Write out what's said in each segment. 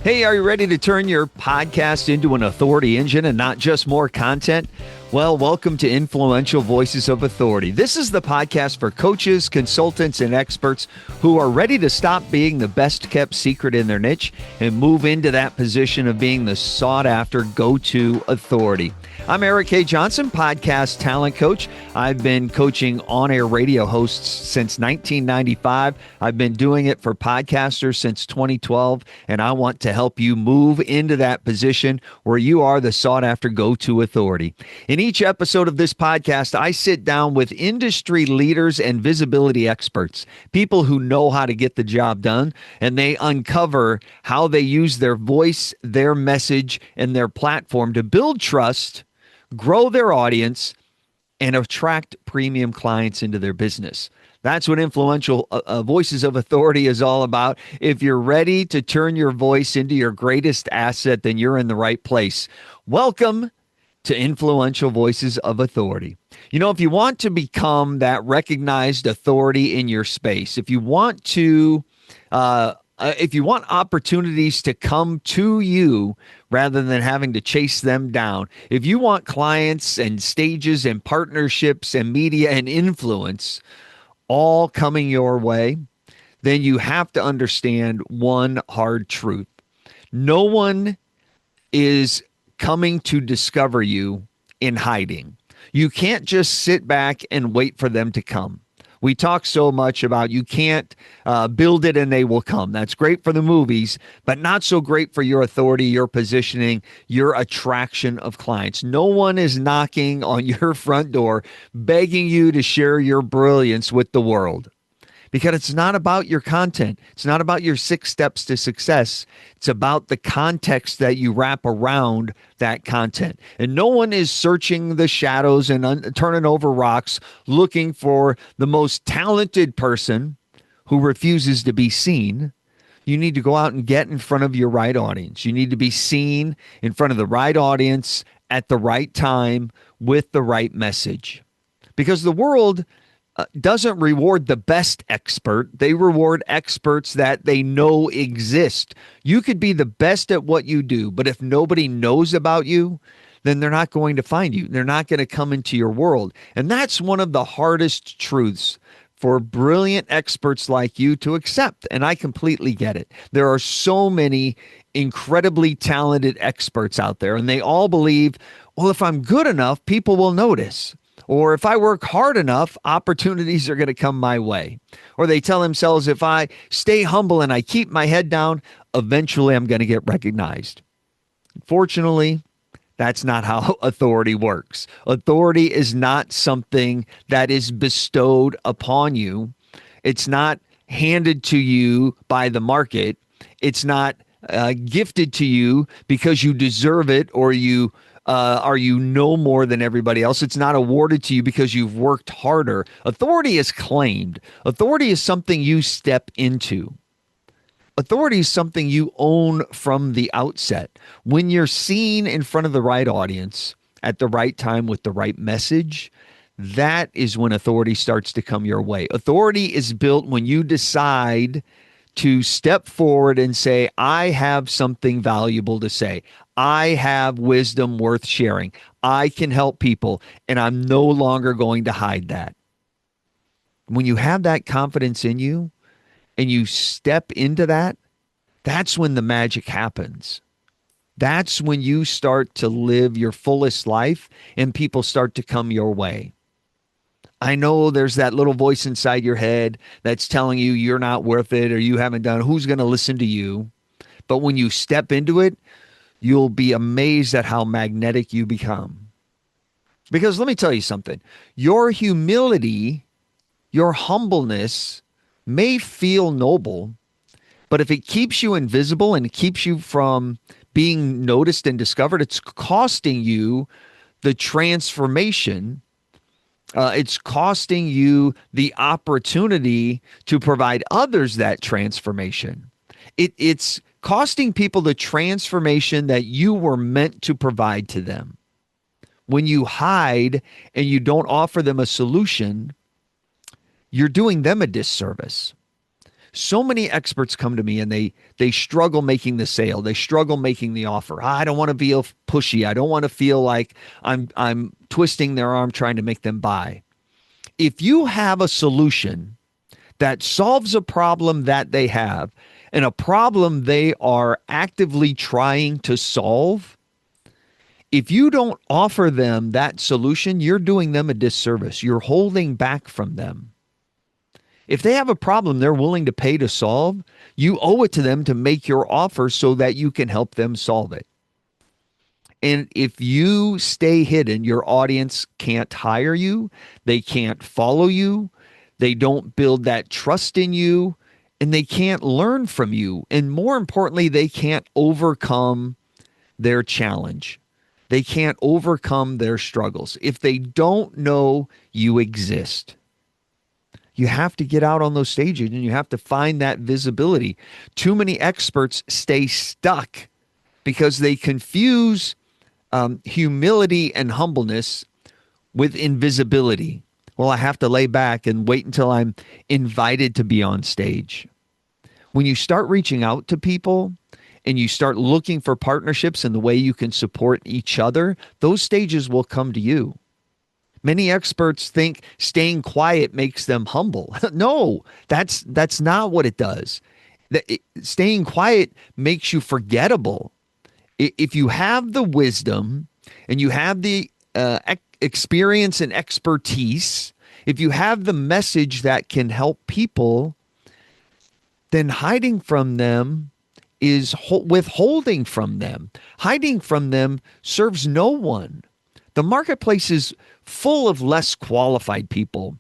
Hey, are you ready to turn your podcast into an authority engine and not just more content? Well, welcome to Influential Voices of Authority. This is the podcast for coaches, consultants, and experts who are ready to stop being the best-kept secret in their niche and move into that position of being the sought-after go-to authority. I'm Erik K. Johnson, podcast talent coach. I've been coaching on-air radio hosts since 1995. I've been doing it for podcasters since 2012, and I want to help you move into that position where you are the sought-after go-to authority. In each episode of this podcast, I sit down with industry leaders and visibility experts, people who know how to get the job done, and they uncover how they use their voice, their message, and their platform to build trust, grow their audience, and attract premium clients into their business. That's what Influential Voices of Authority is all about. If you're ready to turn your voice into your greatest asset, then you're in the right place. Welcome to Influential Voices of Authority. You know, if you want to become that recognized authority in your space, if you want opportunities to come to you rather than having to chase them down, if you want clients and stages and partnerships and media and influence all coming your way, then you have to understand one hard truth. No one is coming to discover you in hiding. You can't just sit back and wait for them to come. We talk so much about you can't build it and they will come. That's great for the movies, but not so great for your authority, your positioning, your attraction of clients. No one is knocking on your front door, begging you to share your brilliance with the world. Because it's not about your content. It's not about your 6 steps to success. It's about the context that you wrap around that content. And no one is searching the shadows and turning over rocks looking for the most talented person who refuses to be seen. You need to go out and get in front of your right audience. You need to be seen in front of the right audience at the right time with the right message. Because the world doesn't reward the best expert. They reward experts that they know exist. You could be the best at what you do, but if nobody knows about you, then they're not going to find you. They're not going to come into your world. And that's one of the hardest truths for brilliant experts like you to accept. And I completely get it. There are so many incredibly talented experts out there, and they all believe, well, if I'm good enough, people will notice. Or if I work hard enough, opportunities are going to come my way. Or they tell themselves, if I stay humble and I keep my head down, eventually I'm going to get recognized. Fortunately, that's not how authority works. Authority is not something that is bestowed upon you. It's not handed to you by the market. It's not gifted to you because you deserve it or you know more than everybody else. It's not awarded to you because you've worked harder. Authority is claimed. Authority is something you step into. Authority is something you own from the outset. When you're seen in front of the right audience at the right time with the right message, that is when authority starts to come your way. Authority is built when you decide to step forward and say, I have something valuable to say. I have wisdom worth sharing. I can help people, and I'm no longer going to hide that. When you have that confidence in you and you step into that, that's when the magic happens. That's when you start to live your fullest life and people start to come your way. I know there's that little voice inside your head that's telling you you're not worth it or you haven't done it. Who's going to listen to you? But when you step into it, you'll be amazed at how magnetic you become. Because let me tell you something. Your humility, your humbleness may feel noble, but if it keeps you invisible and it keeps you from being noticed and discovered, it's costing you the transformation. It's costing you the opportunity to provide others that transformation. It's costing people the transformation that you were meant to provide to them. When you hide and you don't offer them a solution, you're doing them a disservice. So many experts come to me and they struggle making the sale. They struggle making the offer. I don't want to feel pushy. I don't want to feel like I'm twisting their arm trying to make them buy. If you have a solution that solves a problem that they have and a problem they are actively trying to solve, if you don't offer them that solution, you're doing them a disservice. You're holding back from them. If they have a problem they're willing to pay to solve, you owe it to them to make your offer so that you can help them solve it. And if you stay hidden, your audience can't hire you, they can't follow you, they don't build that trust in you, and they can't learn from you. And more importantly, they can't overcome their challenge. They can't overcome their struggles if they don't know you exist. You have to get out on those stages and you have to find that visibility. Too many experts stay stuck because they confuse humility and humbleness with invisibility. Well, I have to lay back and wait until I'm invited to be on stage. When you start reaching out to people and you start looking for partnerships and the way you can support each other, those stages will come to you. Many experts think staying quiet makes them humble. No, that's not what it does. Staying quiet makes you forgettable. If you have the wisdom and you have the experience and expertise, if you have the message that can help people, then hiding from them is withholding from them. Hiding from them serves no one. The marketplace is full of less qualified people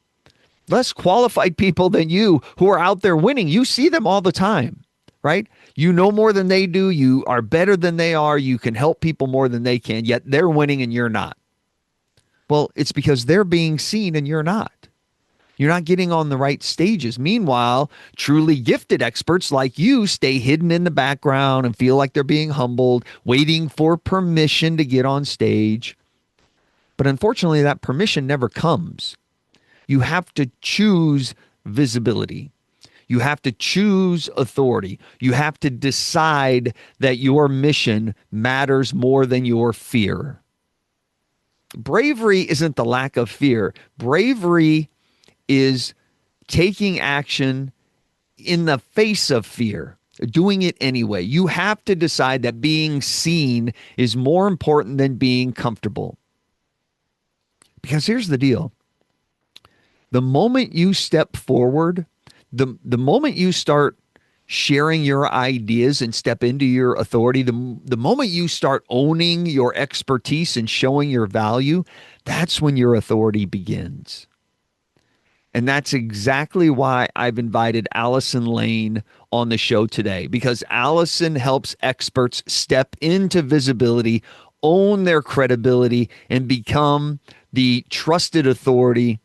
than you who are out there winning. You see them all the time, right? You know more than they do. You are better than they are. You can help people more than they can, yet they're winning and you're not. Well, it's because they're being seen and you're not. You're not getting on the right stages. Meanwhile, truly gifted experts like you stay hidden in the background and feel like they're being humbled, waiting for permission to get on stage. But unfortunately, that permission never comes. You have to choose visibility. You have to choose authority. You have to decide that your mission matters more than your fear. Bravery isn't the lack of fear. Bravery is taking action in the face of fear, doing it anyway. You have to decide that being seen is more important than being comfortable. Because here's the deal. The moment you step forward, the moment you start sharing your ideas and step into your authority, the moment you start owning your expertise and showing your value, that's when your authority begins. And that's exactly why I've invited Allison Lane on the show today, because Allison helps experts step into visibility, own their credibility, and become the trusted authority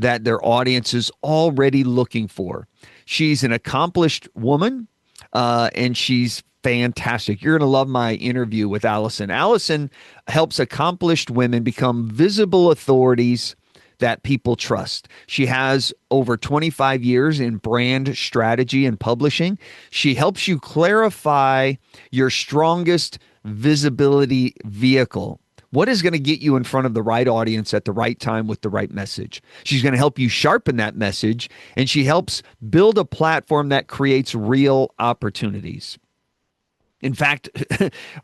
that their audience is already looking for. She's an accomplished woman, and she's fantastic. You're going to love my interview with Allison. Allison helps accomplished women become visible authorities that people trust. She has over 25 years in brand strategy and publishing. She helps you clarify your strongest visibility vehicle. What is going to get you in front of the right audience at the right time with the right message? She's going to help you sharpen that message, and she helps build a platform that creates real opportunities. In fact,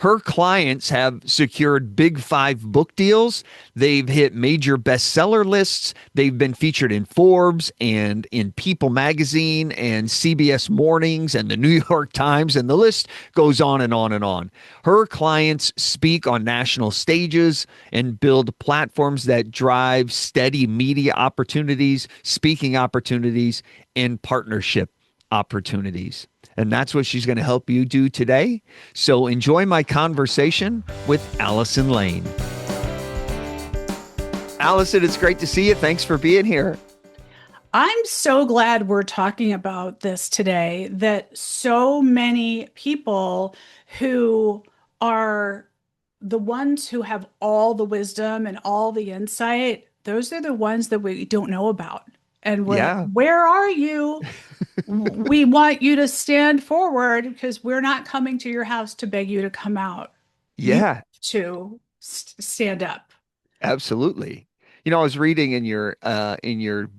her clients have secured Big Five book deals. They've hit major bestseller lists. They've been featured in Forbes and in People magazine and CBS Mornings and the New York Times, and the list goes on and on and on. Her clients speak on national stages and build platforms that drive steady media opportunities, speaking opportunities, and partnership opportunities. And that's what she's going to help you do today. So enjoy my conversation with Allison Lane. Allison, it's great to see you. Thanks for being here. I'm so glad we're talking about this today, that so many people who are the ones who have all the wisdom and all the insight, those are the ones that we don't know about. And we're like, Yeah. where are you? We want you to stand forward because we're not coming to your house to beg you to come out. You Yeah. have to stand up. Absolutely. I was reading in your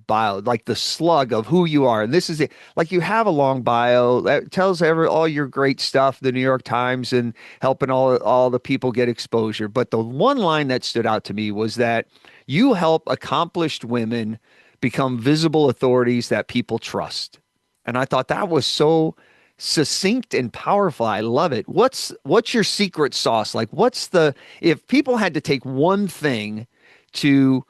bio, like the slug of who you are. And this is it. Like you have a long bio that tells all your great stuff, the New York Times and helping all the people get exposure. But the one line that stood out to me was that you help accomplished women become visible authorities that people trust. And I thought that was so succinct and powerful. I love it. What's your secret sauce? Like what's the if people had to take one thing to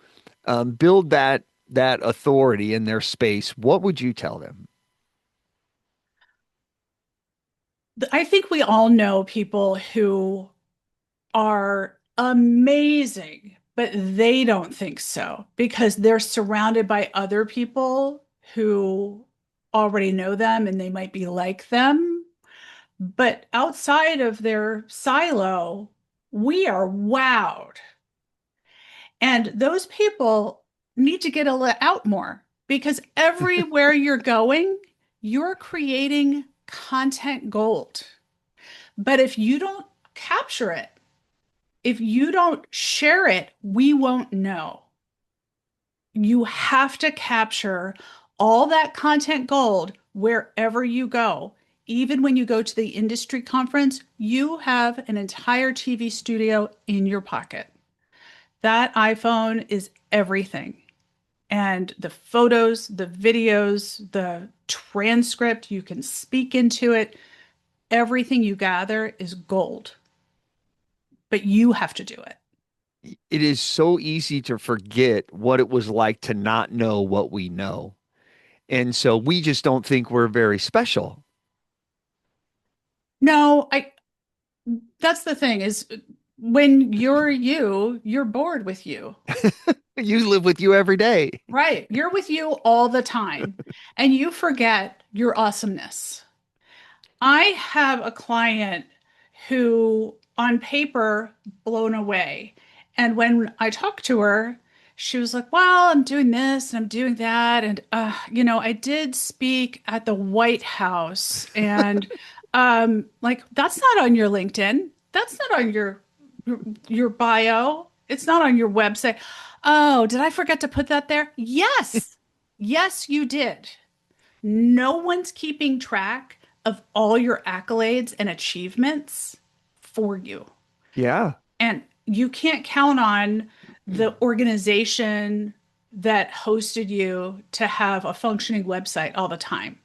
build that authority in their space, what would you tell them? I think we all know people who are amazing, but they don't think so because they're surrounded by other people who already know them and they might be like them. But outside of their silo, we are wowed. And those people need to get out more because everywhere you're going, you're creating content gold. But if you don't capture it, if you don't share it, we won't know. You have to capture all that content gold wherever you go. Even when you go to the industry conference, you have an entire TV studio in your pocket. That iPhone is everything. And the photos, the videos, the transcript, you can speak into it. Everything you gather is gold, but you have to do it. It is so easy to forget what it was like to not know what we know. And so we just don't think we're very special. No, that's the thing is when you're you, you're bored with you. You live with you every day. Right. You're with you all the time and you forget your awesomeness. I have a client who, on paper, blown away. And when I talked to her, she was like, well, I'm doing this and I'm doing that. And, I did speak at the White House. And, like, that's not on your LinkedIn. That's not on your bio. It's not on your website. Oh, did I forget to put that there? Yes. Yes, you did. No one's keeping track of all your accolades and achievements for you. Yeah. And you can't count on the organization that hosted you to have a functioning website all the time.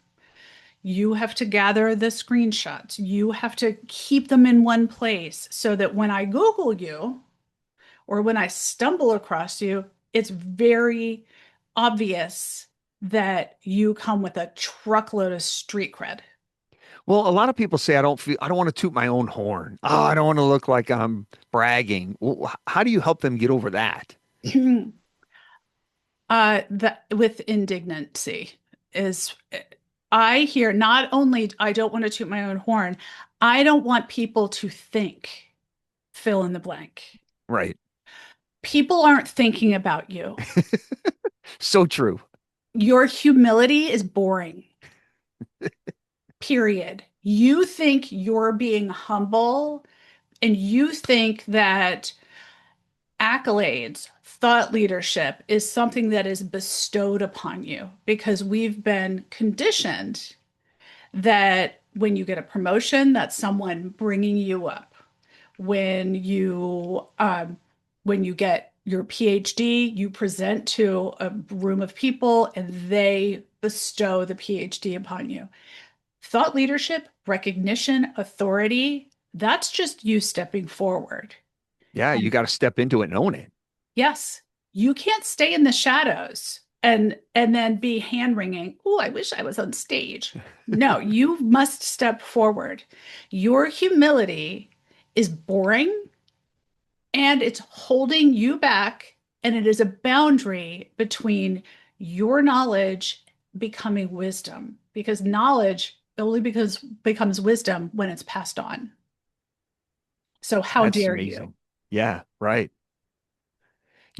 You have to gather the screenshots. You have to keep them in one place so that when I Google you or when I stumble across you, it's very obvious that you come with a truckload of street cred. Well, a lot of people say I don't want to toot my own horn. Oh, I don't want to look like I'm bragging. Well, how do you help them get over that? That with indignancy is I hear not only I don't want to toot my own horn, I don't want people to think fill in the blank. Right. People aren't thinking about you. So true. Your humility is boring. Period. You think you're being humble and you think that accolades, thought leadership is something that is bestowed upon you because we've been conditioned that when you get a promotion, that's someone bringing you up. When you get your PhD, you present to a room of people and they bestow the PhD upon you. Thought leadership, recognition, authority, that's just you stepping forward. Yeah, you And got to step into it and own it. yes, you can't stay in the shadows and then be hand wringing. Oh, I wish I was on stage. No, you must step forward. Your humility is boring and it's holding you back, and it is a boundary between your knowledge becoming wisdom because knowledge only becomes wisdom when it's passed on. So how That's dare you? amazing. Yeah, right.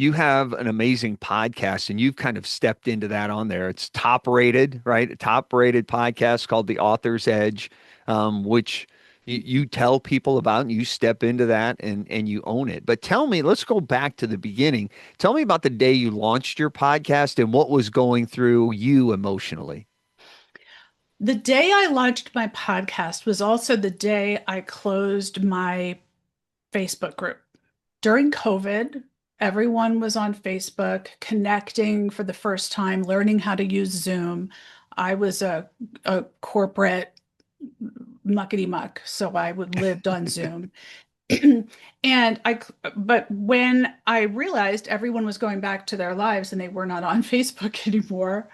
you have an amazing podcast and you've kind of stepped into that on there. It's top rated, right? A top rated podcast called The Author's Edge, which you tell people about and you step into that and you own it. But tell me, let's go back to the beginning. Tell me about the day you launched your podcast and what was going through you emotionally. The day I launched my podcast was also the day I closed my Facebook group. During COVID, everyone was on Facebook connecting for the first time, learning how to use Zoom. I was a corporate muckety muck, so I would lived on Zoom. And but when I realized everyone was going back to their lives and they were not on Facebook anymore,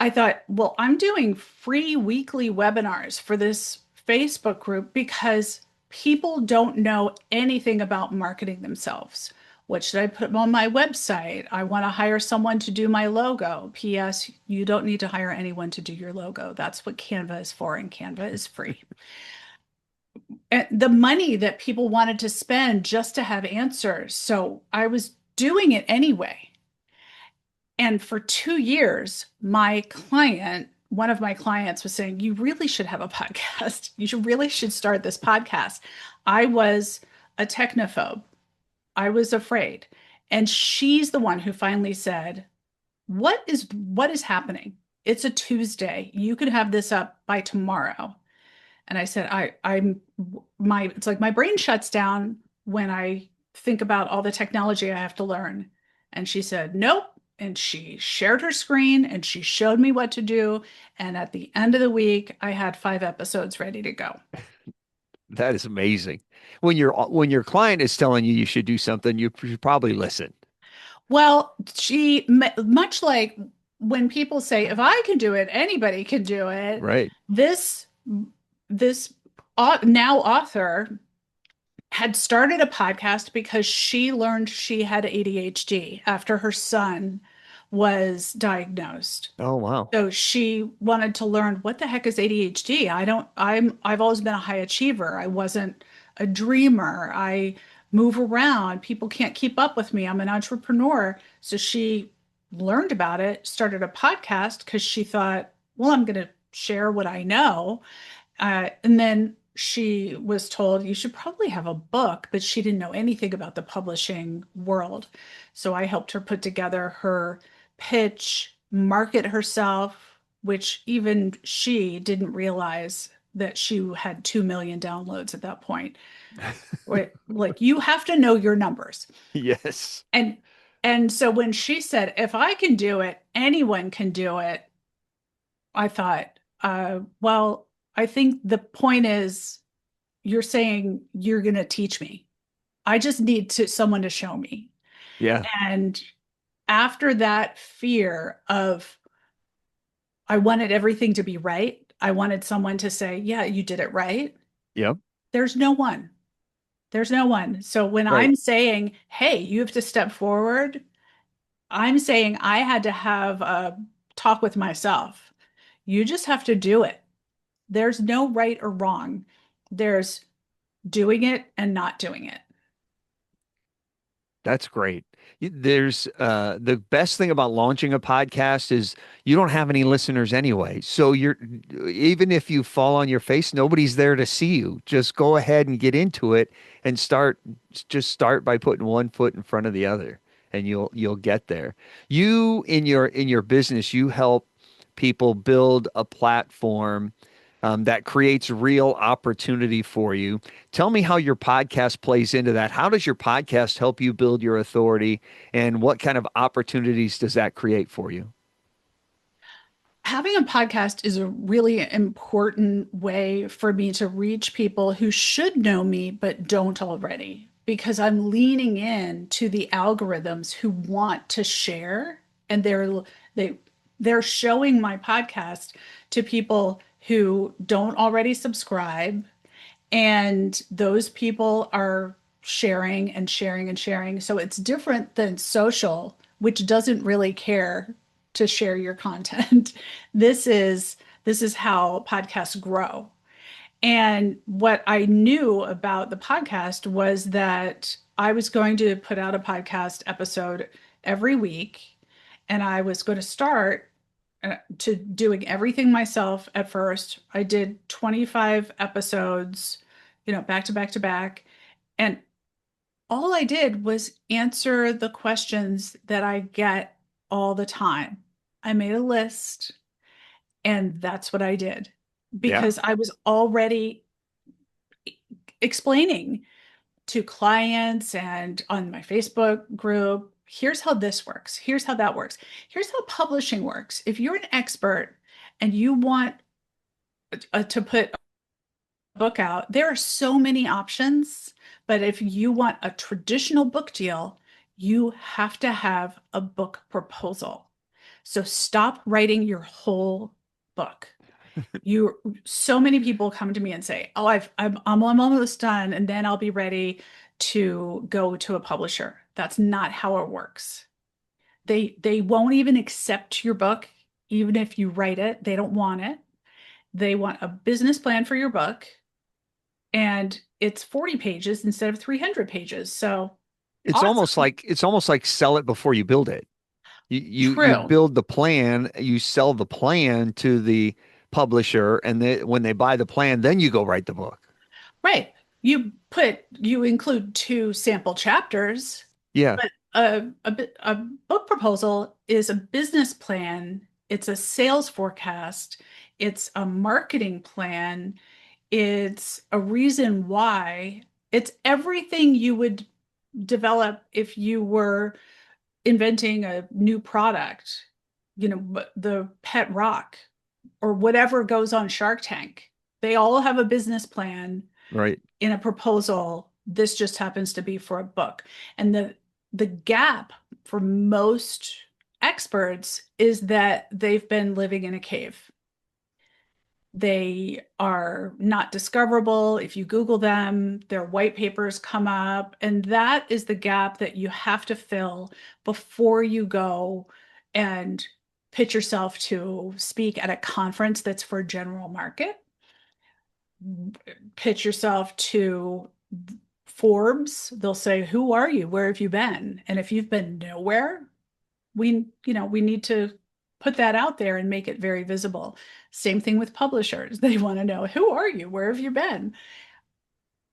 I thought, well, I'm doing free weekly webinars for this Facebook group because people don't know anything about marketing themselves. What should I put on my website? I want to hire someone to do my logo. P.S. You don't need to hire anyone to do your logo. That's what Canva is for, and Canva is free. And the money that people wanted to spend just to have answers. So I was doing it anyway. And for 2 years, one of my clients was saying, you really should have a podcast. Really should start this podcast. I was a technophobe. I was afraid. And she's the one who finally said, what is happening? It's a Tuesday. You could have this up by tomorrow. And I said, it's like my brain shuts down when I think about all the technology I have to learn. And she said, nope. And she shared her screen and she showed me what to do. And at the end of the week, I had 5 episodes ready to go. That is amazing. When your client is telling you you should do something, you should probably listen. Well, much like when people say, if I can do it, anybody can do it. Right. This now author had started a podcast because she learned she had ADHD after her son was diagnosed. Oh, wow. So she wanted to learn what the heck is ADHD? I've always been a high achiever. I wasn't a dreamer. I move around. People can't keep up with me. I'm an entrepreneur. So she learned about it, started a podcast because she thought, well, I'm going to share what I know. And then she was told you should probably have a book, but she didn't know anything about the publishing world. So I helped her put together her pitch, market herself, which even she didn't realize that she had 2 million downloads at that point. Like you have to know your numbers. Yes. And and so when she said, if I can do it, anyone can do it, I thought, well, I think the point is you're saying you're going to teach me. I just need someone to show me. Yeah. And after that fear of I wanted everything to be right, I wanted someone to say, yeah, you did it right. Yep. There's no one. There's no one. So when Right. I'm saying, hey, you have to step forward, I'm saying I had to have a talk with myself. You just have to do it. There's no right or wrong. There's doing it and not doing it. That's great. There's the best thing about launching a podcast is you don't have any listeners anyway. So you're even if you fall on your face, nobody's there to see you. Just go ahead and get into it and start by putting one foot in front of the other and you'll get there. You in your business, you help people build a platform that creates real opportunity for you. Tell me how your podcast plays into that. How does your podcast help you build your authority, and what kind of opportunities does that create for you? Having a podcast is a really important way for me to reach people who should know me but don't already, because I'm leaning in to the algorithms who want to share, and they they're showing my podcast to people who don't already subscribe, and those people are sharing and sharing and sharing. So it's different than social, which doesn't really care to share your content. This is how podcasts grow. And what I knew about the podcast was that I was going to put out a podcast episode every week, and I was going to start to doing everything myself at first. I did 25 episodes, back to back to back. And all I did was answer the questions that I get all the time. I made a list, and that's what I did Yeah. because I was already explaining to clients and on my Facebook group, here's how this works. Here's how that works. Here's how publishing works. If you're an expert and you want to put a book out, there are so many options. But if you want a traditional book deal, you have to have a book proposal. So stop writing your whole book. So many people come to me and say, "Oh, I'm almost done, and then I'll be ready to go to a publisher." That's not how it works. They won't even accept your book, even if you write it. They don't want it. They want a business plan for your book, and it's 40 pages instead of 300 pages. So awesome. It's almost like sell it before you build it. You True. build the plan, you sell the plan to the publisher, and when they buy the plan, then you go write the book. Right. You include two sample chapters, Yeah, but a book proposal is a business plan, it's a sales forecast, it's a marketing plan, it's a reason why, it's everything you would develop if you were inventing a new product, the pet rock or whatever goes on Shark Tank. They all have a business plan right. in a proposal. This just happens to be for a book. And the gap for most experts is that they've been living in a cave. They are not discoverable. If you Google them, their white papers come up. And that is the gap that you have to fill before you go and pitch yourself to speak at a conference that's for general market. Pitch yourself to Forbes. They'll say, "Who are you? Where have you been?" And if you've been nowhere, we need to put that out there and make it very visible. Same thing with publishers. They want to know, "Who are you? Where have you been?"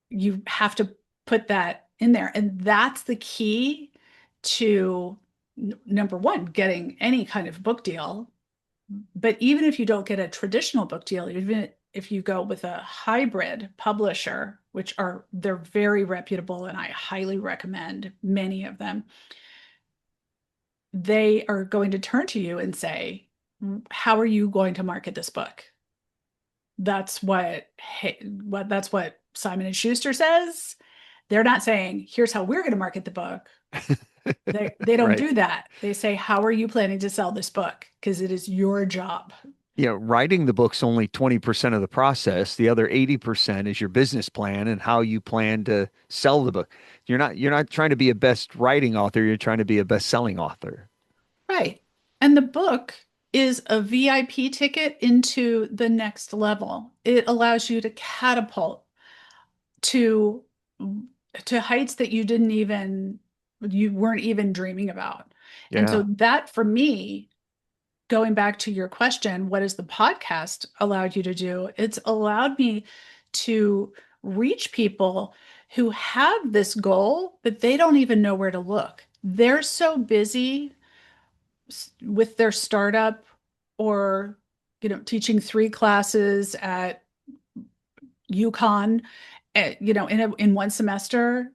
You have to put that in there. And that's the key to number one, getting any kind of book deal. But even if you don't get a traditional book deal, even if you go with a hybrid publisher, which they're very reputable and I highly recommend many of them, they are going to turn to you and say, "How are you going to market this book?" That's what Simon and Schuster says. They're not saying, "Here's how we're going to market the book." They don't Right. do that. They say, "How are you planning to sell this book?" Because it is your job. Yeah, writing the book's only 20% of the process. The other 80% is your business plan and how you plan to sell the book. You're not trying to be a best writing author, you're trying to be a best-selling author. Right. And the book is a VIP ticket into the next level. It allows you to catapult to heights that you weren't even dreaming about. And so Yeah. that for me, going back to your question, what has the podcast allowed you to do? It's allowed me to reach people who have this goal, but they don't even know where to look. They're so busy with their startup or teaching 3 classes at UConn, in one semester,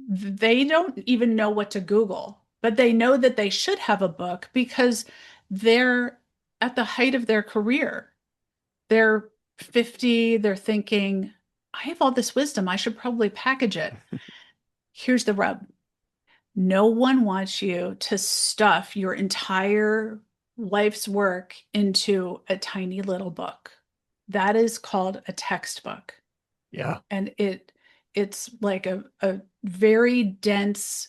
they don't even know what to Google, but they know that they should have a book because they're at the height of their career. They're 50, they're thinking, "I have all this wisdom, I should probably package it." Here's the rub. No one wants you to stuff your entire life's work into a tiny little book. That is called a textbook. Yeah. And it's like a very dense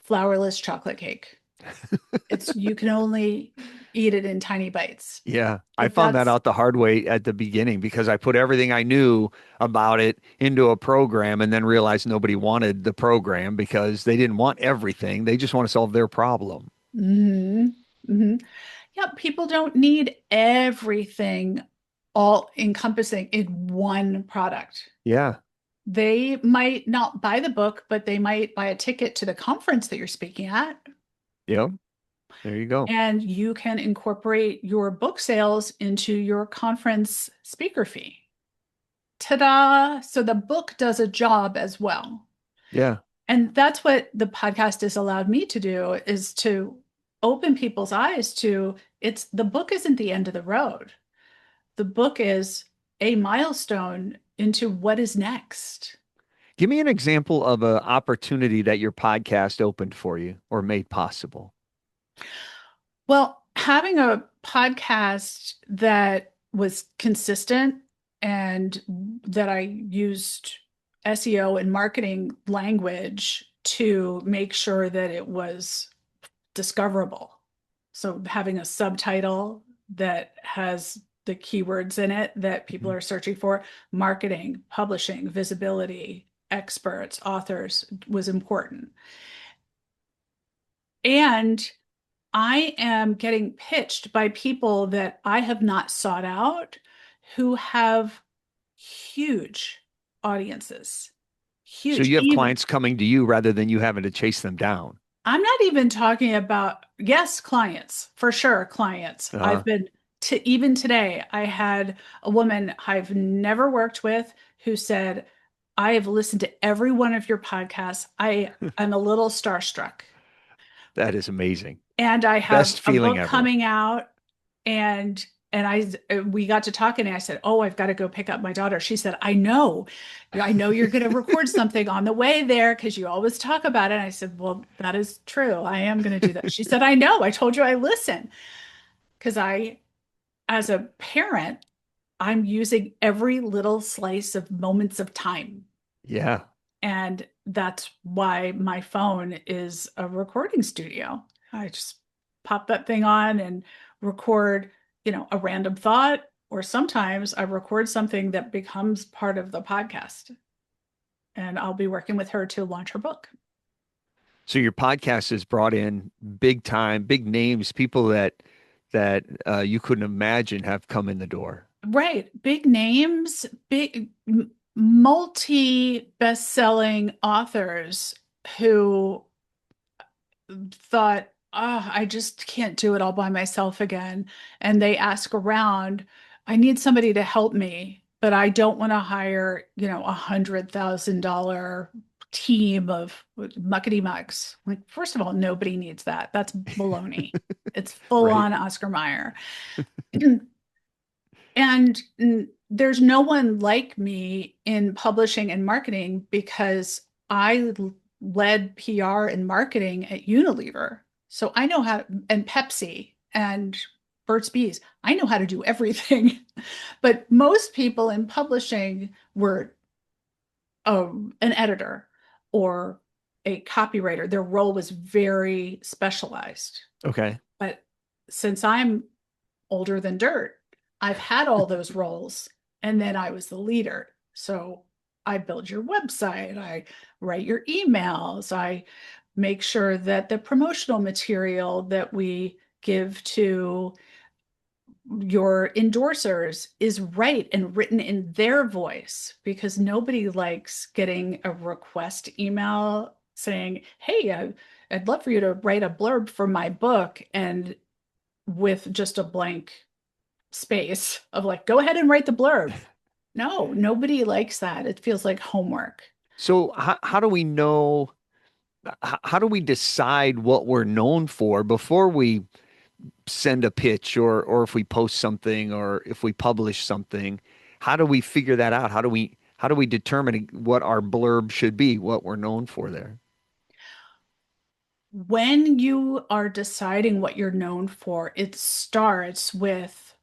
flourless chocolate cake. It's you can only eat it in tiny bites. Yeah, I found that That's out the hard way at the beginning because I put everything I knew about it into a program and then realized nobody wanted the program because they didn't want everything. They just want to solve their problem. hmm hmm Yeah, people don't need everything all encompassing in one product. Yeah. They might not buy the book, but they might buy a ticket to the conference that you're speaking at, Yep. There you go. and you can incorporate your book sales into your conference speaker fee. Ta-da! So the book does a job as well. Yeah. And that's what the podcast has allowed me to do is to open people's eyes to it's the book isn't the end of the road. The book is a milestone into what is next. Give me an example of an opportunity that your podcast opened for you or made possible. Well, having a podcast that was consistent and that I used SEO and marketing language to make sure that it was discoverable. So having a subtitle that has the keywords in it that people Mhm. are searching for, marketing, publishing, visibility, experts, authors was important. And I am getting pitched by people that I have not sought out who have huge audiences. So Huge. you have Even clients coming to you rather than you having to chase them down. I'm not even talking about, yes, clients, for sure, clients. Uh, I've been to even today, I had a woman I've never worked with who said, I have listened to every one of your podcasts. I'm a little starstruck. that is amazing. And I have Best a feeling book ever. coming out, and I we got to talking, and I said, "Oh, I've got to go pick up my daughter." She said, I know you're going to record something on the way there because you always talk about it." And I said, "Well, that is true. I am going to do that." She said, "I know. I told you I listen because as a parent, I'm using every little slice of moments of time." Yeah. And that's why my phone is a recording studio. I just pop that thing on and record, a random thought, or sometimes I record something that becomes part of the podcast. And I'll be working with her to launch her book. So your podcast has brought in big time, big names, people that you couldn't imagine have come in the door. Right. Big names, big multi best-selling authors who thought, oh, I just can't do it all by myself again. And they ask around, I need somebody to help me, but I don't want to hire, $100,000 team of muckety mucks. Like, first of all, nobody needs that. That's baloney. It's full Right. on Oscar Mayer. And there's no one like me in publishing and marketing because I led PR and marketing at Unilever. So I know how, and Pepsi and Burt's Bees. I know how to do everything. But most people in publishing were an editor or a copywriter. Their role was very specialized. Okay. But since I'm older than dirt, I've had all those roles, and then I was the leader. So I build your website, I write your emails, I make sure that the promotional material that we give to your endorsers is right and written in their voice because nobody likes getting a request email saying, "Hey, I'd love for you to write a blurb for my book," and with just a blank space of like, go ahead and write the blurb. No, nobody likes that. It feels like homework. So how do we know, how do we decide what we're known for before we send a pitch or if we post something or if we publish something? How do we figure that out? How do we determine what our blurb should be, what we're known for there? When you are deciding what you're known for, it starts with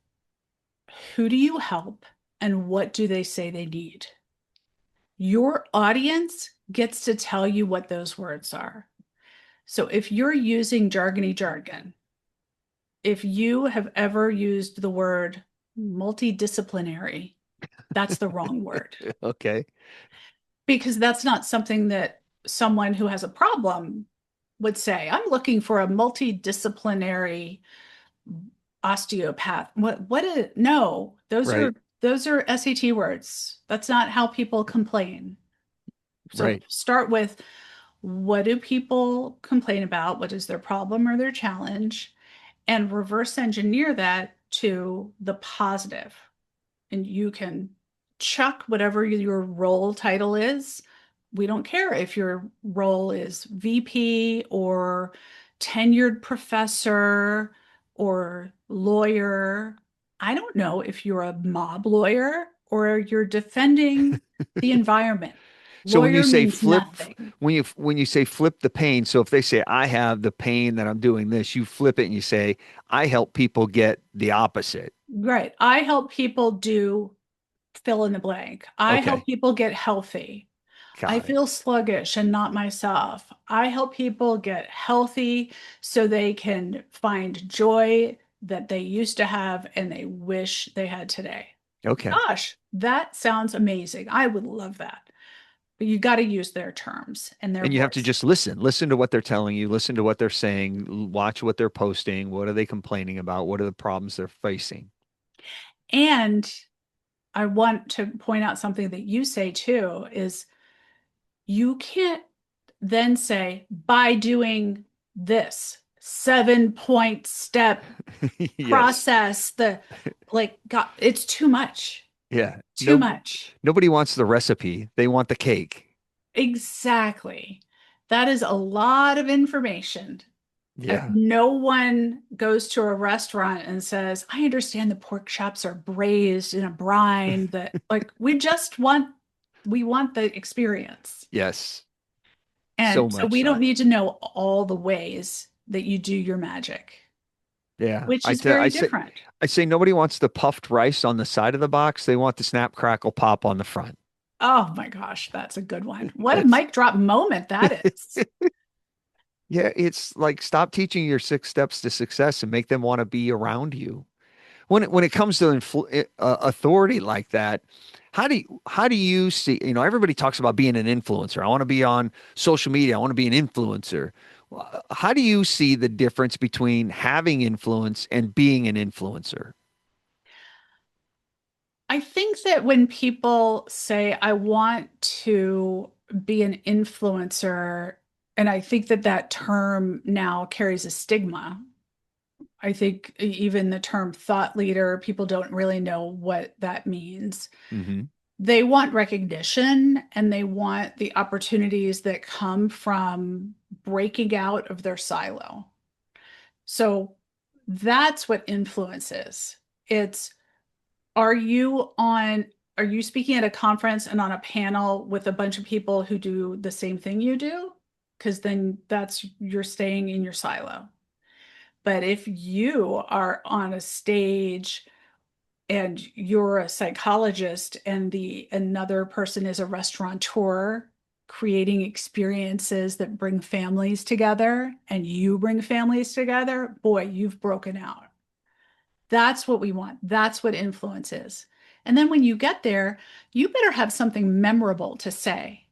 who do you help and what do they say they need? Your audience gets to tell you what those words are. So if you're using jargony jargon, if you have ever used the word multidisciplinary, that's the wrong word Okay. because that's not something that someone who has a problem would say. I'm looking for a multidisciplinary osteopath. What is no, Right. those are SAT words. That's not how people complain. So Right. start with what do people complain about? What is their problem or their challenge? And reverse engineer that to the positive. And you can chuck whatever your role title is. We don't care if your role is VP or tenured professor or lawyer. I don't know if you're a mob lawyer or you're defending the environment. So when you Lawyer say means flip, nothing. when you say flip the pain, so if they say I have the pain that I'm doing this, you flip it and you say I help people get the opposite. Right. I help people do fill in the blank. I help Okay, people get healthy. I got it. feel sluggish and not myself. I help people get healthy so they can find joy that they used to have and they wish they had today. Okay. Gosh, that sounds amazing. I would love that. But you got to use their terms and their And you have to voice. just listen to what they're telling you, listen to what they're saying, watch what they're posting, what are they complaining about, what are the problems they're facing. And I want to point out something that you say too is you can't then say by doing this 7 point step Yes. process the like god it's too much Yeah. too No, much nobody wants the recipe. They want the cake. exactly that is a lot of information. Yeah. No one goes to a restaurant and says I understand the pork chops are braised in a brine that like we want the experience. Yes. So And so much we don't so. need to know all the ways that you do your magic, Yeah. which is very different. I say nobody wants the puffed rice on the side of the box. They want the snap crackle pop on the front. Oh my gosh, that's a good one. What a That's mic drop moment that is. yeah, it's like stop teaching your 6 steps to success and make them want to be around you. When it comes to authority like that, how do you see, everybody talks about being an influencer. I want to be on social media. I want to be an influencer. How do you see the difference between having influence and being an influencer? I think that when people say, I want to be an influencer, and I think that that term now carries a stigma. I think even the term thought leader, people don't really know what that means. Hmm. They want recognition and they want the opportunities that come from breaking out of their silo. So that's what influence is. It's are you on are you speaking at a conference and on a panel with a bunch of people who do the same thing you do? Because then that's you're staying in your silo. But if you are on a stage and you're a psychologist and the another person is a restaurateur creating experiences that bring families together and you bring families together, boy, you've broken out. That's what we want. That's what influence is. And then when you get there, you better have something memorable to say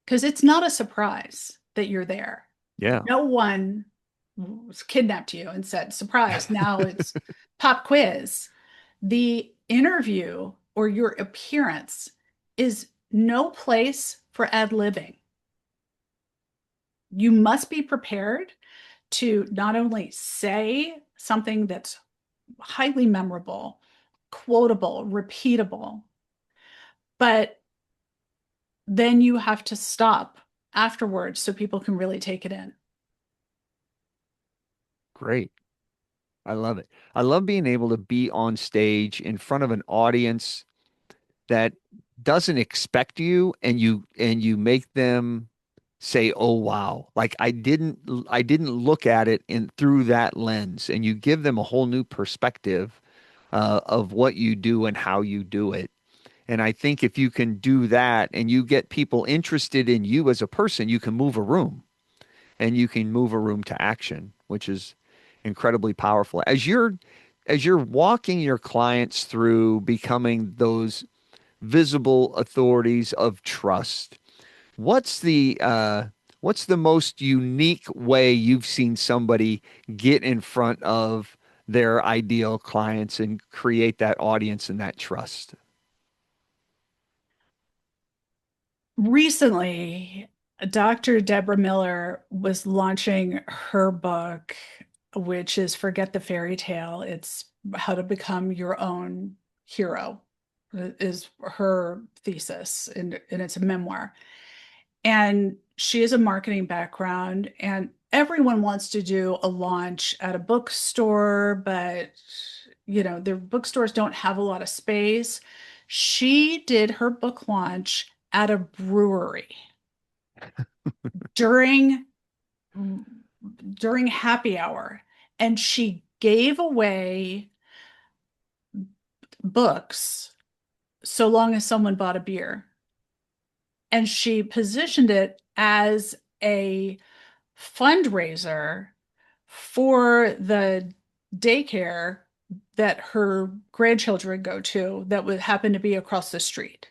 because it's not a surprise that you're there. Yeah. No one kidnapped you and said, surprise, now it's pop quiz. The interview or your appearance is no place for ad libbing. You must be prepared to not only say something that's highly memorable, quotable, repeatable, but then you have to stop afterwards so people can really take it in. Great. I love it. I love being able to be on stage in front of an audience that doesn't expect you and you make them say, "Oh wow." Like I didn't look at it in through that lens and you give them a whole new perspective of what you do and how you do it. And I think if you can do that and you get people interested in you as a person, you can move a room. and you can move a room to action, which is incredibly powerful. As you're walking your clients through becoming those visible authorities of trust, what's the uh, what's the most unique way you've seen somebody get in front of their ideal clients and create that audience and that trust? Recently, Dr. Deborah Miller was launching her book, which is Forget the Fairy Tale. It's how to become your own hero, is her thesis, and it's a memoir. And she has a marketing background, and everyone wants to do a launch at a bookstore, but their bookstores don't have a lot of space. She did her book launch at a brewery during happy hour, and she gave away books so long as someone bought a beer. And she positioned it as a fundraiser for the daycare that her grandchildren go to that would happen to be across the street.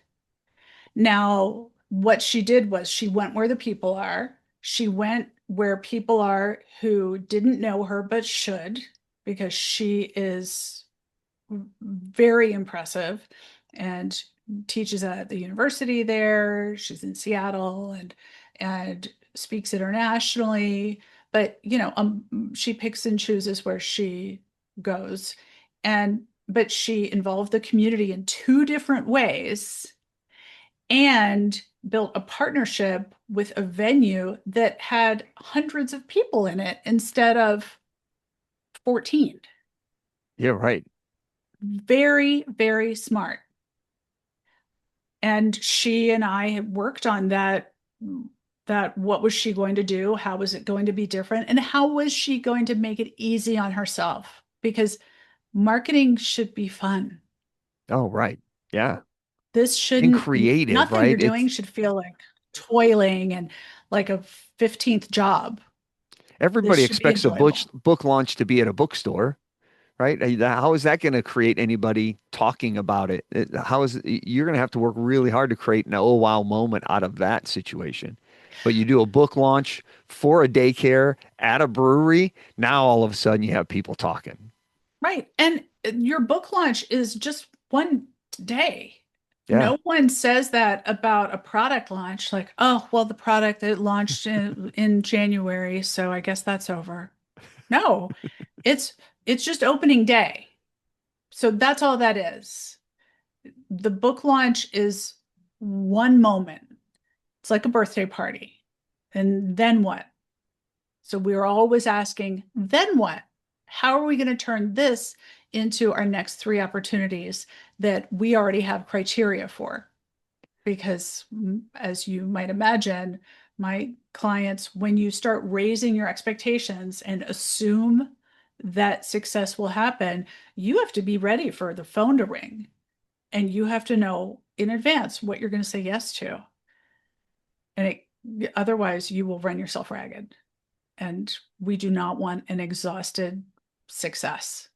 Now, what she did was she went where the people are. She went where people are who didn't know her but should, because she is very impressive and teaches at the university there. She's in Seattle and speaks internationally. But she picks and chooses where she goes, and but she involved the community in two different ways and built a partnership with a venue that had hundreds of people in it instead of 14. Yeah, right. Very, very smart. And she and I worked on that what was she going to do? How was it going to be different? And how was she going to make it easy on herself? Because marketing should be fun. Oh, right. Yeah. This And shouldn't, creative, nothing you're right? doing should feel like toiling and like a 15th job. This Everybody should be expects a enjoyable. book launch to be at a bookstore, right? How is that going to create anybody talking about it? How is you're going to have to work really hard to create an oh wow moment out of that situation. But you do a book launch for a daycare at a brewery, now all of a sudden you have people talking. Right. And your book launch is just one day. Yeah. No one says that about a product launch, like, oh, well, the product it launched in January, so I guess that's over. No, it's it's just opening day. So that's all that is. The book launch is one moment. It's like a birthday party. And then what? So we're always asking, then what? How are we going to turn this into our next three opportunities that we already have criteria for? Because as you might imagine, my clients, when you start raising your expectations and assume that success will happen, you have to be ready for the phone to ring and you have to know in advance what you're going to say yes to. And otherwise, you will run yourself ragged. And we do not want an exhausted success.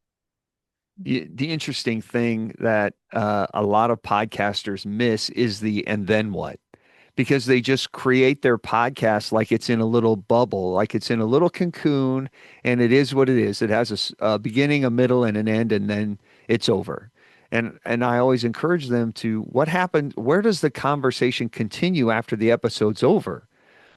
The interesting thing that a lot of podcasters miss is the and then what? Because they just create their podcast like it's in a little bubble, like it's in a little cocoon, and it is what it is. It has a beginning, a middle, and an end, and then it's over. And I always encourage them to what happened? Where does the conversation continue after the episode's over?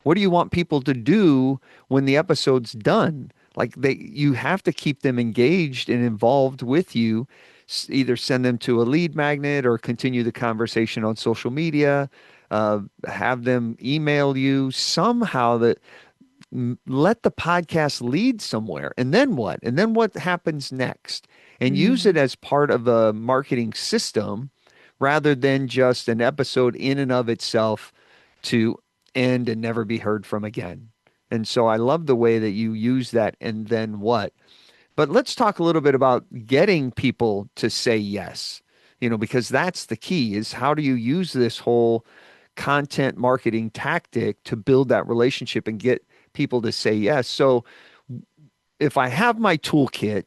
What do you want people to do when the episode's done? Like you have to keep them engaged and involved with you. Either send them to a lead magnet or continue the conversation on social media. Have them email you somehow that let the podcast lead somewhere. And then what? And then what happens next? And use it Mm. as part of a marketing system rather than just an episode in and of itself to end and never be heard from again. And so I love the way that you use that and then what. But let's talk a little bit about getting people to say yes, because that's the key is how do you use this whole content marketing tactic to build that relationship and get people to say yes. So if I have my toolkit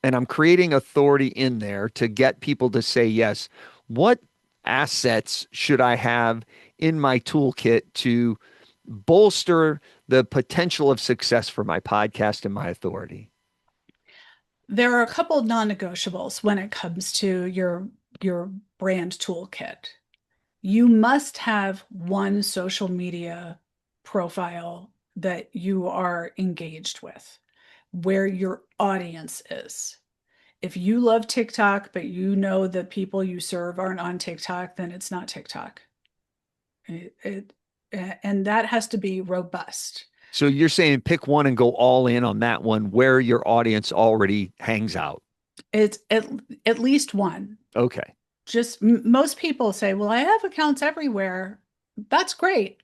and I'm creating authority in there to get people to say yes, what assets should I have in my toolkit to bolster the potential of success for my podcast and my authority? There are a couple of non-negotiables when it comes to your brand toolkit. You must have one social media profile that you are engaged with, where your audience is. If you love TikTok, but you know the people you serve aren't on TikTok, then it's not TikTok. It, and that has to be robust. So you're saying pick one and go all in on that one where your audience already hangs out. It's at least one. Okay. Just most people say, well, I have accounts everywhere. That's great,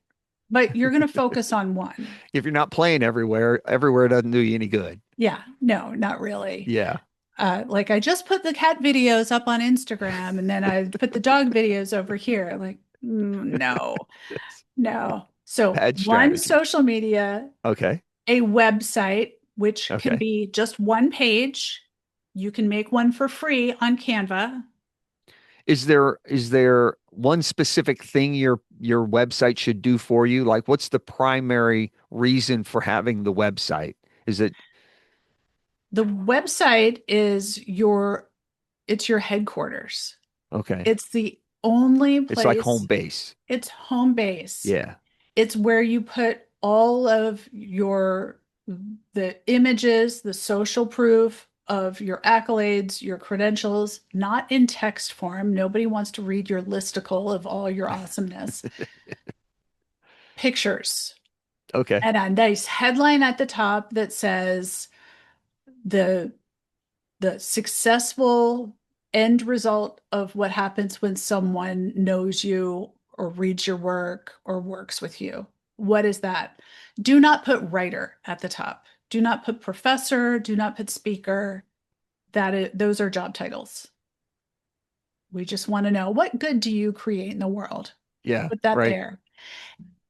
but you're going to focus on one. If you're not playing everywhere, everywhere doesn't do you any good. Yeah, no, not really. Yeah. Like I just put the cat videos up on Instagram and then I put the dog videos over here. Like, no, no. So Bad one strategy. social media, Okay. a website, which can Okay. be just one page. You can make one for free on Canva. Is there one specific thing your website should do for you? Like what's the primary reason for having the website? Is it The website is it's your headquarters. okay? It's the only It's like home place, base. it's home base. Yeah. It's where you put all of the images, the social proof of your accolades, your credentials, not in text form. Nobody wants to read your listicle of all your awesomeness. Pictures Okay. and a nice headline at the top that says the the successful end result of what happens when someone knows you or reads your work or works with you. What is that? Do not put writer at the top. Do not put professor. Do not put speaker. Those are job titles. We just want to know what good do you create in the world? Yeah. Put that Right. there.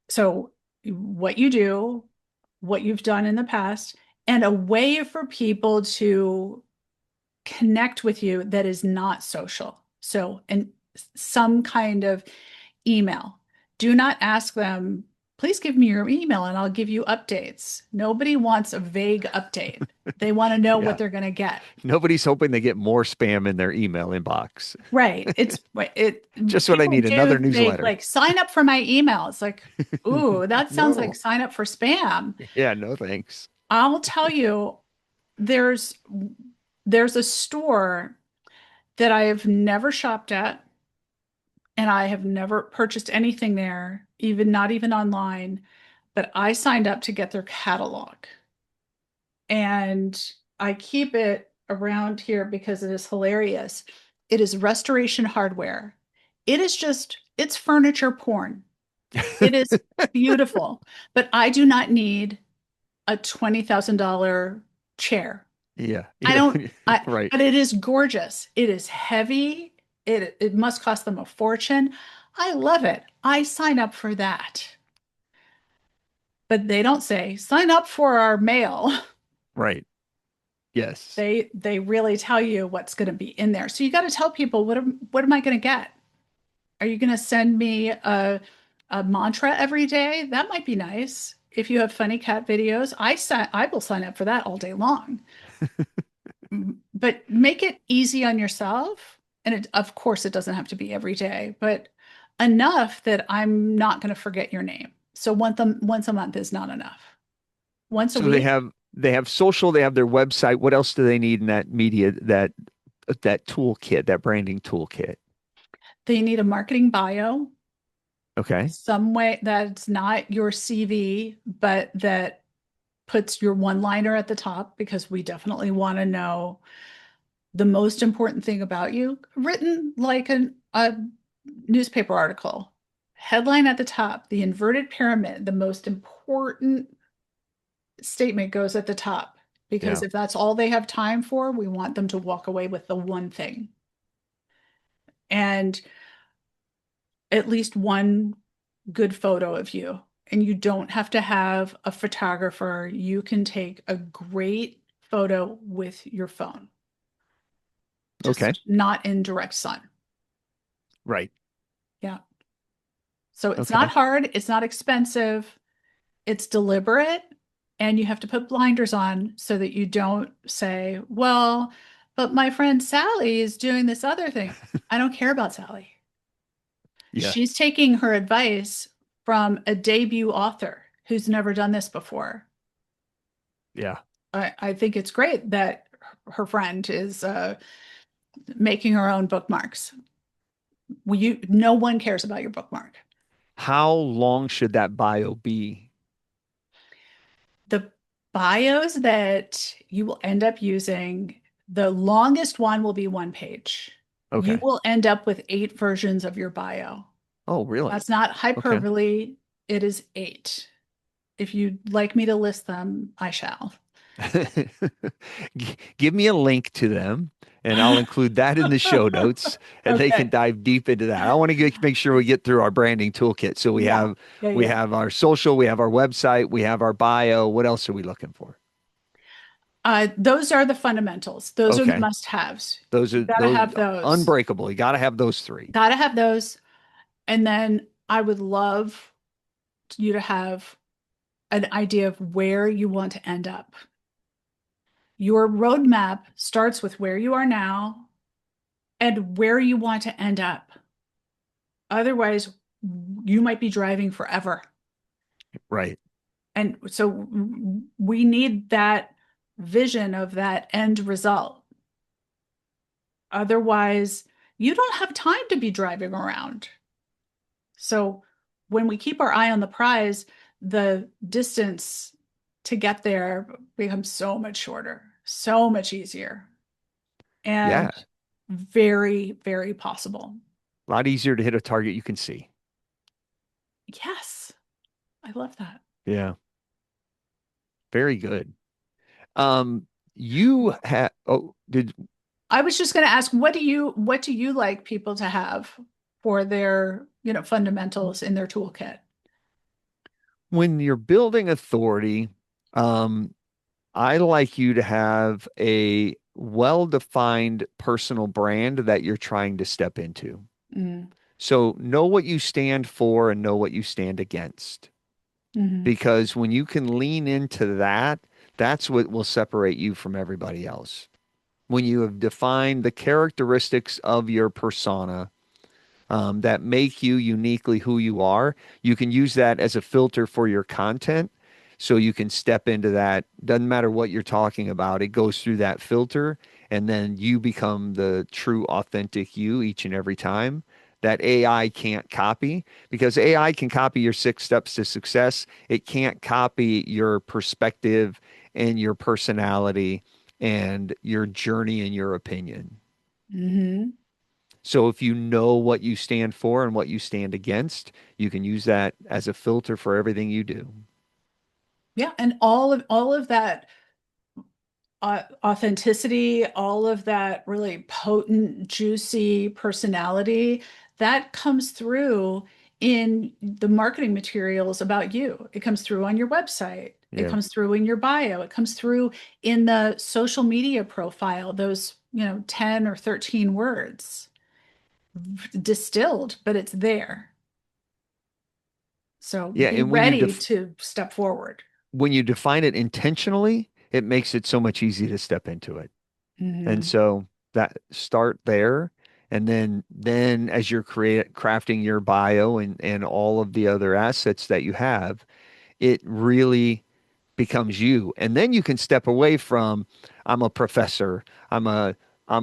So, what you do, what you've done in the past, and a way for people to connect with you that is not social. So, and some kind of email. Do not ask them, please give me your email and I'll give you updates. Nobody wants a vague update. They want to know what Yeah. they're going to get. Nobody's hoping they get more spam in their email inbox. Right. It Just what I people need, do another think newsletter. like sign up for my email. It's like, ooh, that sounds like No. sign up for spam. Yeah, no thanks. I'll tell you, there's there's a store that I have never shopped at and I have never purchased anything there, even not even online, but I signed up to get their catalog. And I keep it around here because it is hilarious. It is restoration hardware. It's furniture porn. It is beautiful, but I do not need a $20,000 chair. Yeah. I You don't, don't, I, right. but it is gorgeous. It is heavy. It must cost them a fortune. I love it. I sign up for that. But they don't say sign up for our mail. Right. Yes. They really tell you what's going to be in there. So you got to tell people what am I going to get? Are you going to send me a mantra every day? That might be nice. If you have funny cat videos, I will sign up for that all day long. But make it easy on yourself. And of course, it doesn't have to be every day, but enough that I'm not going to forget your name. So once a month is not enough. Once a So they week, have they have social, they have their website. What else do they need in that media that toolkit, that branding toolkit? they need a marketing bio, Okay. some way that's not your CV, but that puts your one liner at the top because we definitely want to know the most important thing about you, written like a newspaper article. Headline at the top, the inverted pyramid, the most important statement goes at the top because Yeah. if that's all they have time for, we want them to walk away with the one thing. And at least one good photo of you. and you don't have to have a photographer. You can take a great photo with your phone, Okay. just not in direct sun. Right. Yeah. So it's not Okay. hard, it's not expensive, it's deliberate, and you have to put blinders on so that you don't say, well, but my friend Sally is doing this other thing. I don't care about Sally. Yeah. She's taking her advice from a debut author who's never done this before. Yeah. I think it's great that her friend is making her own bookmarks. No one cares about your bookmark. How long should that bio be? The bios that you will end up using, the longest one will be 1 page. You Okay. will end up with 8 versions of your bio. Oh, really? That's not Okay. hyperbole, it is 8. If you'd like me to list them, I shall. Give me a link to them and I'll include that in the show notes and they can Okay. dive deep into that. I want to make sure we get through our branding toolkit. So Yeah. Yeah. we Yeah. have our social, we have our website, we have our bio. What else are we looking for? Those are the fundamentals. Those are the Okay. must-haves. Those You are gotta those have those. unbreakable. You got to have those three. Gotta have those. And then I would love you to have an idea of where you want to end up. Your roadmap starts with where you are now and where you want to end up. Otherwise, you might be driving forever. Right. And so we need that vision of that end result. Otherwise, you don't have time to be driving around. So when we keep our eye on the prize, the distance to get there becomes so much shorter, so much easier, Yeah. and very, very possible. A lot easier to hit a target you can see. Yes, I love that. Yeah. Very good. Um, you had, oh, did, I was just going to ask, what do you like people to have for their, fundamentals in their toolkit? when you're building authority, um, I like you to have a well-defined personal brand that you're trying to step into. Mm, So know what you stand for and know what you stand against. hmm Because when you can lean into that, that's what will separate you from everybody else. When you have defined the characteristics of your persona that make you uniquely who you are, you can use that as a filter for your content. So you can step into that. Doesn't matter what you're talking about, it goes through that filter, and then you become the true, authentic you each and every time. That AI can't copy because AI can copy your 6 steps to success. It can't copy your perspective and your personality and your journey and your opinion. hmm So if you know what you stand for and what you stand against, you can use that as a filter for everything you do. Yeah, and all of that authenticity, all of that really potent, juicy personality, that comes through in the marketing materials about you. It comes through on your website. It Yeah. comes through in your bio. It comes through in the social media profile, those, 10 or 13 words distilled, but it's there. So Yeah. be And ready to step forward. when you define it intentionally, it makes it so much easier to step into it. And Hmm so that start there. And then as you're crafting your bio and all of the other assets that you have, it really becomes you. And then you can step away from I'm a professor, an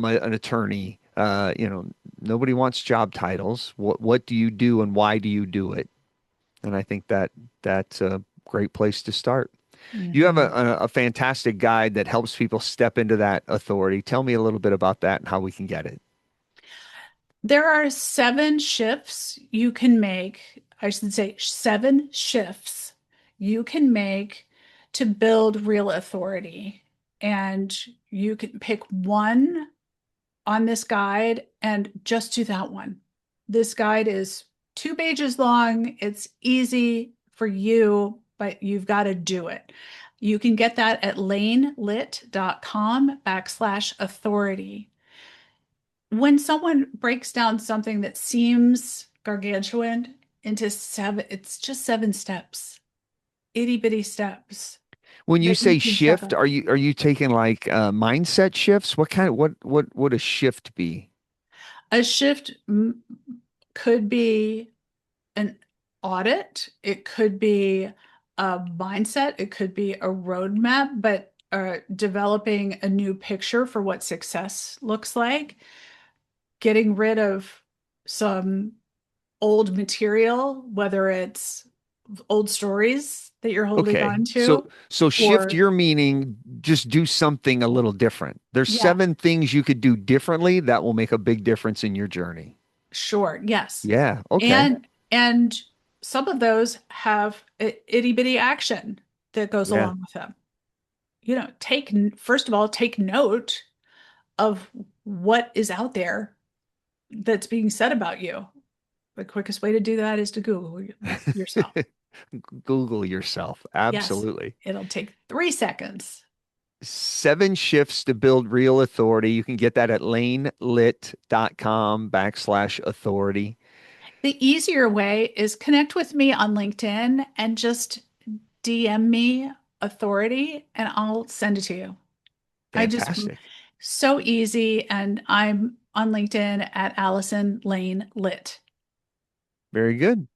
attorney. Nobody wants job titles. What do you do and why do you do it? And I think that's a great place to start. You have hmm a fantastic guide that helps people step into that authority. Tell me a little bit about that and how we can get it. There are 7 shifts you can make. I should say 7 shifts you can make to build real authority. And you can pick one on this guide and just do that one. This guide is 2 pages long. It's easy for you, but you've got to do it. You can get that at lanelit.com/authority. When someone breaks down something that seems gargantuan into it's just 7 steps, itty bitty steps When you that you say can step shift, on. are you taking like mindset shifts? What kind of what would a shift be? A shift could be an audit, it could be a mindset, it could be a roadmap, but developing a new picture for what success looks like, getting rid of some old material, whether it's old stories that you're holding Okay. on So to, so shift or your meaning, just do something a little different. There's yeah, 7 things you could do differently that will make a big difference in your journey. sure, yes. Yeah, okay. And some of those have itty bitty action that goes Yeah. along with them. Take first of all, take note of what is out there that's being said about you. The quickest way to do that is to Google yourself. Google yourself. Yes, Absolutely. it'll take 3 seconds. 7 shifts to build real authority. You can get that at lanelit.com/authority. The easier way is connect with me on LinkedIn and just DM me authority and I'll send it to you. I just Fantastic. so easy, and I'm on LinkedIn at Allison Lane Lit. Very good.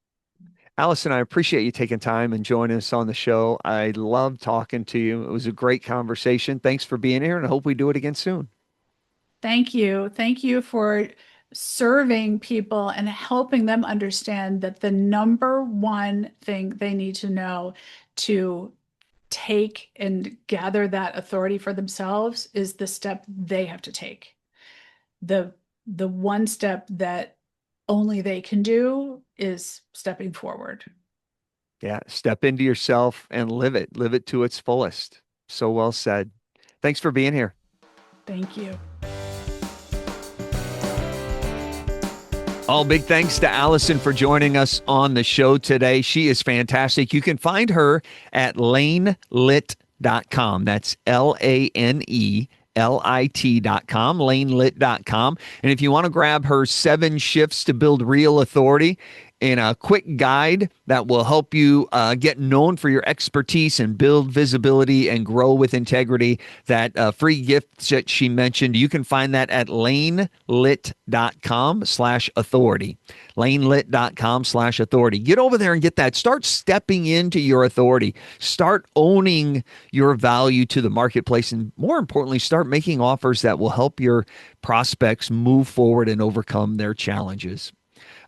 Allison, I appreciate you taking time and joining us on the show. I love talking to you. It was a great conversation. Thanks for being here, and I hope we do it again soon. Thank you. Thank you for serving people and helping them understand that the number one thing they need to know to take and gather that authority for themselves is the step they have to take. The the one step that only they can do is stepping forward. Yeah, step into yourself and live it. Live it to its fullest. So well said. Thanks for being here. Thank you. All big thanks to Allison for joining us on the show today. She is fantastic. You can find her at lanelit.com. That's LANELIT.com, lanelit.com. And if you want to grab her 7 shifts to build real authority in a quick guide that will help you get known for your expertise and build visibility and grow with integrity, that free gift that she mentioned, you can find that at lanelit.com/authority. lanelit.com/authority. Get over there and get that. Start stepping into your authority. Start owning your value to the marketplace. And more importantly, start making offers that will help your prospects move forward and overcome their challenges.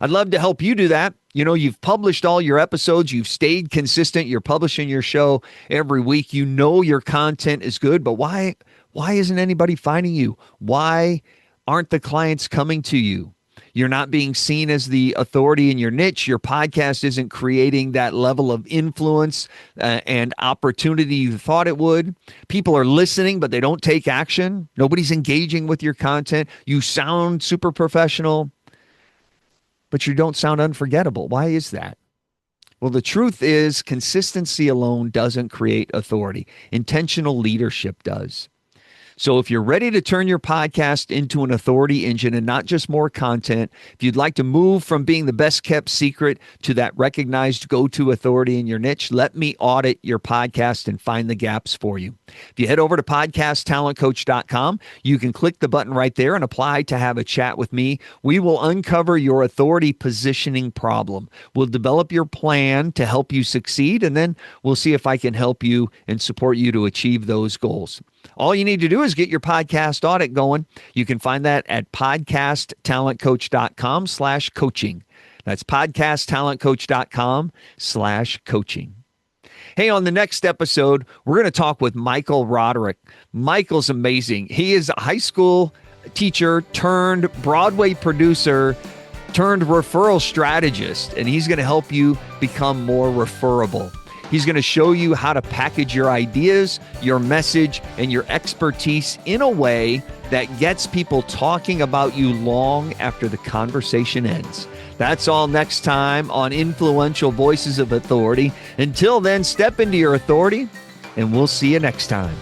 I'd love to help you do that. You've published all your episodes. You've stayed consistent. You're publishing your show every week. You know your content is good, but why isn't anybody finding you? Why aren't the clients coming to you? You're not being seen as the authority in your niche. Your podcast isn't creating that level of influence and opportunity you thought it would. People are listening, but they don't take action. Nobody's engaging with your content. You sound super professional, but you don't sound unforgettable. Why is that? Well, the truth is consistency alone doesn't create authority. Intentional leadership does. So if you're ready to turn your podcast into an authority engine and not just more content, if you'd like to move from being the best kept secret to that recognized go-to authority in your niche, let me audit your podcast and find the gaps for you. If you head over to podcasttalentcoach.com, you can click the button right there and apply to have a chat with me. We will uncover your authority positioning problem. We'll develop your plan to help you succeed, and then we'll see if I can help you and support you to achieve those goals. All you need to do is get your podcast audit going. You can find that at podcasttalentcoach.com/coaching. That's podcasttalentcoach.com/coaching. Hey, on the next episode, we're going to talk with Michael Roderick. Michael's amazing. He is a high school teacher turned Broadway producer turned referral strategist, and he's going to help you become more referable. He's going to show you how to package your ideas, your message, and your expertise in a way that gets people talking about you long after the conversation ends. That's all next time on Influential Voices of Authority. Until then, step into your authority, and we'll see you next time.